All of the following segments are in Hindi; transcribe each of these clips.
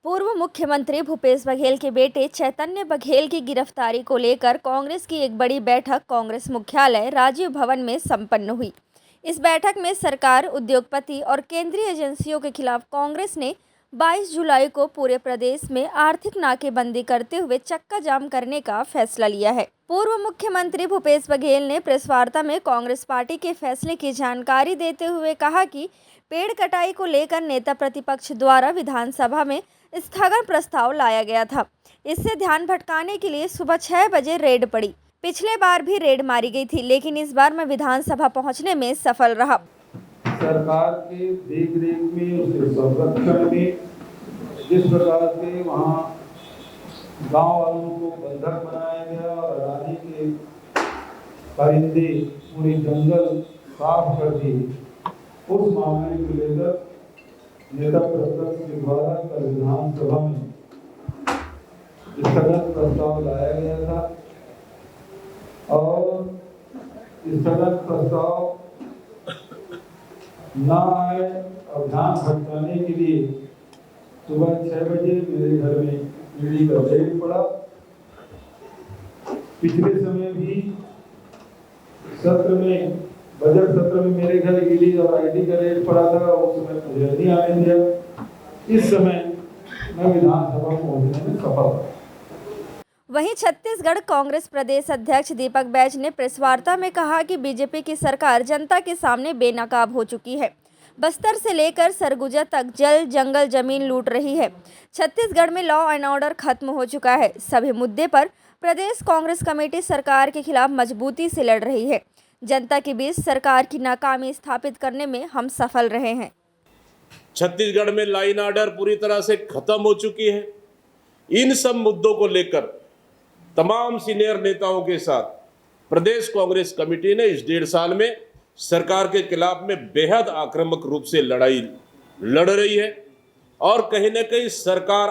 पूर्व मुख्यमंत्री भूपेश बघेल के बेटे चैतन्य बघेल की गिरफ्तारी को लेकर कांग्रेस की एक बड़ी बैठक कांग्रेस मुख्यालय राजीव भवन में संपन्न हुई। इस बैठक में सरकार, उद्योगपति और केंद्रीय एजेंसियों के खिलाफ कांग्रेस ने 22 जुलाई को पूरे प्रदेश में आर्थिक नाकेबंदी करते हुए चक्का जाम करने का फैसला लिया है। पूर्व मुख्यमंत्री भूपेश बघेल ने प्रेस वार्ता में कांग्रेस पार्टी के फैसले की जानकारी देते हुए कहा कि पेड़ कटाई को लेकर नेता प्रतिपक्ष द्वारा विधानसभा में स्थगन प्रस्ताव लाया गया था। इससे ध्यान भटकाने के लिए सुबह 6 बजे रेड पड़ी। पिछले बार भी रेड मारी गई थी, लेकिन इस बार मैं विधानसभा पहुंचने में सफल रहा। सरकार के देख रेख में, उसके संरक्षण में जिस प्रकार से वहाँ गांव वालों को बंधक बनाया गया और अडानी के परिंदे पूरी जंगल साफ कर दिए, उस मामले को लेकर नेता प्रतिपक्ष के द्वारा कल विधानसभा में स्थगन प्रस्ताव लाया गया था और स्थगन प्रस्ताव न आए और ध्यान भटकाने के लिए सुबह 6 बजे मेरे घर में ईडी का रेड पड़ा। पिछले समय भी सत्र में, बजट सत्र में मेरे घर ईडी और आईटी का रेड पड़ा था, उस समय मुझे नहीं आने दिया। इस समय मैं विधानसभा पहुंचने में सफल रहा। वहीं छत्तीसगढ़ कांग्रेस प्रदेश अध्यक्ष दीपक बैज ने प्रेस वार्ता में कहा कि बीजेपी की सरकार जनता के सामने बेनकाब हो चुकी है। बस्तर से लेकर सरगुजा तक जल, जंगल, जमीन लूट रही है। छत्तीसगढ़ में लॉ एंड ऑर्डर खत्म हो चुका है। सभी मुद्दे पर प्रदेश कांग्रेस कमेटी सरकार के खिलाफ मजबूती से लड़ रही है। जनता के बीच सरकार की नाकामी स्थापित करने में हम सफल रहे हैं। छत्तीसगढ़ में लॉ एंड ऑर्डर पूरी तरह से खत्म हो चुकी है। इन सब मुद्दों को लेकर तमाम सीनियर नेताओं के साथ प्रदेश कांग्रेस कमेटी ने इस 1.5 साल में सरकार के खिलाफ में बेहद आक्रामक रूप से लड़ाई लड़ रही है और कहीं न कहीं सरकार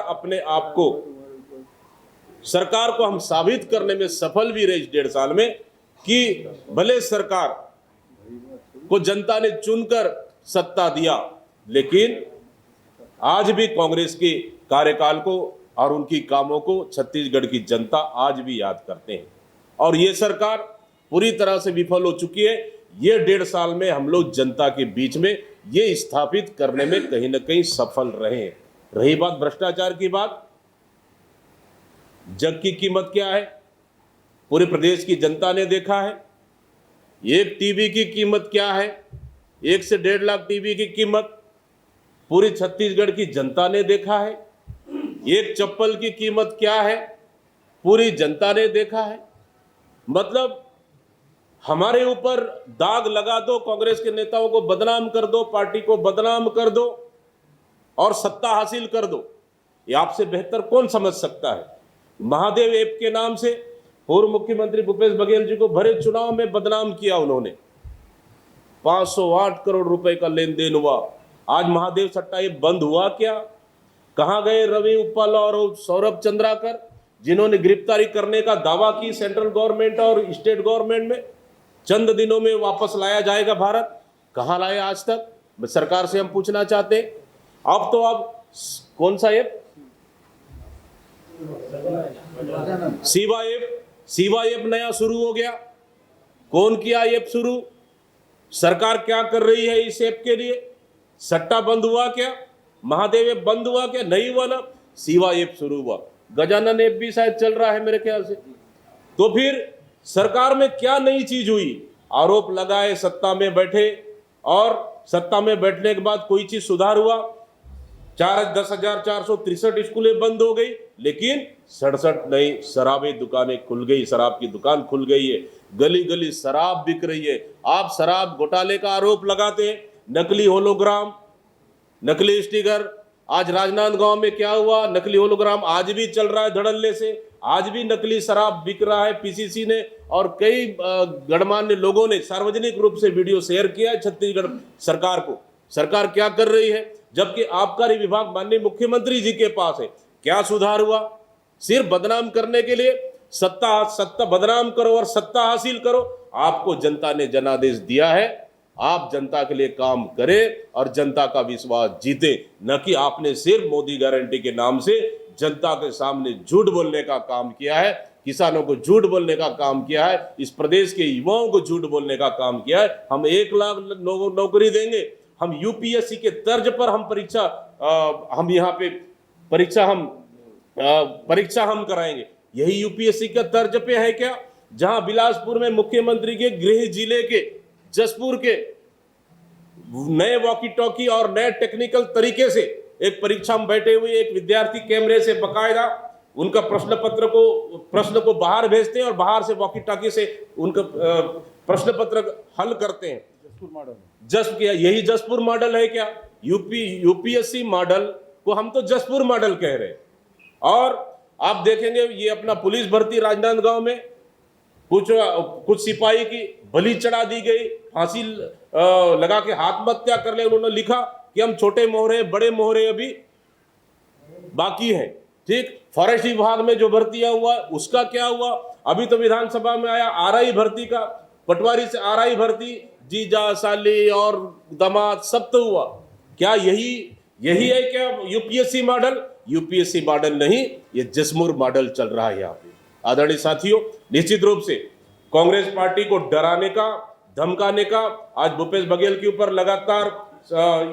को हम साबित करने में सफल भी रहे इस 1.5 साल में कि भले सरकार को जनता ने चुनकर सत्ता दिया, लेकिन आज भी कांग्रेस के कार्यकाल को और उनकी कामों को छत्तीसगढ़ की जनता आज भी याद करते हैं और ये सरकार पूरी तरह से विफल हो चुकी है। ये 1.5 साल में हम लोग जनता के बीच में ये स्थापित करने में कहीं न कहीं सफल रहे हैं। रही बात भ्रष्टाचार की बात, जग की कीमत क्या है पूरे प्रदेश की जनता ने देखा है। एक टीवी की कीमत क्या है, 1 से 1.5 लाख टीवी की कीमत पूरी छत्तीसगढ़ की जनता ने देखा है। एक चप्पल की कीमत क्या है पूरी जनता ने देखा है। मतलब हमारे ऊपर दाग लगा दो, कांग्रेस के नेताओं को बदनाम कर दो, पार्टी को बदनाम कर दो और सत्ता हासिल कर दो, ये आपसे बेहतर कौन समझ सकता है। महादेव ऐप के नाम से पूर्व मुख्यमंत्री भूपेश बघेल जी को भरे चुनाव में बदनाम किया उन्होंने। 508 करोड़ रुपए का लेन देन हुआ। आज महादेव सट्टा ऐप बंद हुआ क्या? कहां गए रवि उप्पल और सौरभ चंद्राकर, जिन्होंने गिरफ्तारी करने का दावा की सेंट्रल गवर्नमेंट और स्टेट गवर्नमेंट में? चंद दिनों में वापस लाया जाएगा भारत, कहां लाया आज तक? सरकार से हम पूछना चाहते हैं। अब तो अब कौन सा ऐप, सीवा ऐप नया शुरू हो गया। कौन किया ऐप शुरू? सरकार क्या कर रही है इस ऐप के लिए? सट्टा बंद हुआ क्या? महादेव ऐप बंद हुआ क्या? नहीं हुआ ना, सीवा ऐप शुरू हुआ। गजानन ऐप भी शायद चल रहा है मेरे ख्याल से। तो फिर सरकार में क्या नई चीज हुई? आरोप लगाए, सत्ता में बैठे और सत्ता में बैठने के बाद कोई चीज सुधार हुआ? 10,463 स्कूलें बंद हो गई, लेकिन 67 नई शराबी दुकानें खुल गई, शराब की दुकान खुल गई है, गली गली शराब बिक रही है। आप शराब घोटाले का आरोप लगाते हैं, नकली होलोग्राम, नकली स्टिकर। आज राजनांदगांव में क्या हुआ? नकली होलोग्राम आज भी चल रहा है धड़ल्ले से, आज भी नकली शराब बिक रहा है। पीसीसी ने और कई गणमान्य लोगों ने सार्वजनिक रूप से वीडियो शेयर किया है छत्तीसगढ़ सरकार को। सरकार क्या कर रही है? जबकि आबकारी विभाग माननीय मुख्यमंत्री जी के पास है। क्या सुधार हुआ? सिर्फ बदनाम करने के लिए सत्ता बदनाम करो और सत्ता हासिल करो। आपको जनता ने जनादेश दिया है, आप जनता के लिए काम करें और जनता का विश्वास जीते, न कि आपने सिर्फ मोदी गारंटी के नाम से जनता के सामने झूठ बोलने का काम किया है, किसानों को झूठ बोलने का काम किया है, इस प्रदेश के युवाओं को झूठ बोलने का काम किया है। हम 1 लाख नौकरी देंगे, हम यूपीएससी के तर्ज पर हम हम यहाँ पे परीक्षा हम कराएंगे। यही यूपीएससी का तर्ज पे है क्या? जहां बिलासपुर में मुख्यमंत्री के गृह जिले के जसपुर के नए वॉकी टॉकी और नए टेक्निकल तरीके से एक परीक्षा में बैठे हुए एक विद्यार्थी कैमरे से बकायदा उनका प्रश्न को बाहर भेजते हैं और बाहर से वॉकी टॉकी से उनका प्रश्न पत्र हल करते हैं। यही जसपुर मॉडल है क्या? यूपीएससी मॉडल को हम तो जसपुर मॉडल कह रहे हैं। और आप देखेंगे ये अपना पुलिस भर्ती राजनांदगांव में कुछ सिपाही की बलि चढ़ा दी गई, फांसी लगा के आत्महत्या कर ले। उन्होंने लिखा कि हम छोटे मोहरे बड़े मोहरे अभी बाकी हैं। ठीक, फॉरेस्ट विभाग में जो भर्तियां हुआ उसका क्या हुआ? अभी तो विधानसभा में आया आरआई भर्ती का, पटवारी से आरआई भर्ती, जीजा साली और दामाद सब तो हुआ। क्या यही है क्या यूपीएससी मॉडल? यूपीएससी मॉडल नहीं, ये जसमुर मॉडल चल रहा है यहाँ पे। आदरणीय साथियों, निश्चित रूप से कांग्रेस पार्टी को डराने का, धमकाने का आज भूपेश बघेल के ऊपर लगातार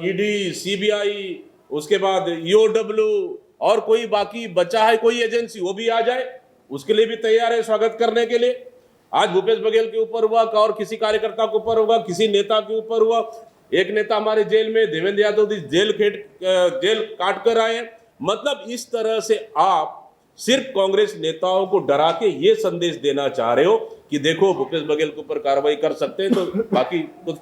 ईडी, सीबीआई, उसके बाद ईओडब्ल्यू और कोई बाकी बचा है कोई एजेंसी, वो भी आ जाए, उसके लिए भी तैयार है स्वागत करने के लिए। आज भूपेश बघेल के ऊपर हुआ और किसी कार्यकर्ता के ऊपर होगा, किसी नेता के ऊपर हुआ। एक नेता हमारे जेल में, देवेंद्र यादव जी जेल काट कर आए। मतलब इस तरह से आप सिर्फ कांग्रेस नेताओं को डरा के ये संदेश देना चाह रहे हो कि देखो भूपेश बघेल के ऊपर कार्रवाई कर सकते हैं, तो बाकी तो